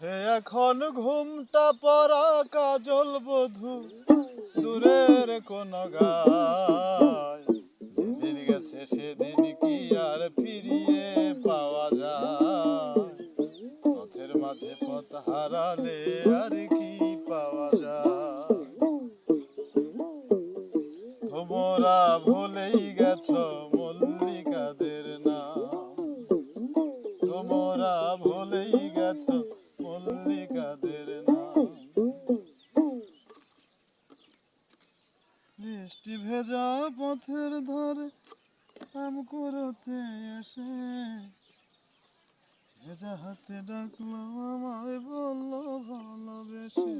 সে এখন ঘুমটা পরা কাজল বধূ দূরের কোন গায়। যেদিন গেছে সেদিন কি আর ফিরিয়ে পাওয়া যায়? পথের মাঝে পথ হারালে আর কি পাওয়া যায়? তোমরা ভুলেই গেছো মল্লিকাদের নাম, তোমরা ভুলেই গেছো মল্লিকাদের নাম। বৃষ্টি ভেজা পথের ধারে আম কুড়োতে এসে ভেজা হাতে ডাকলো আমায়, বললো ভালোবেসে।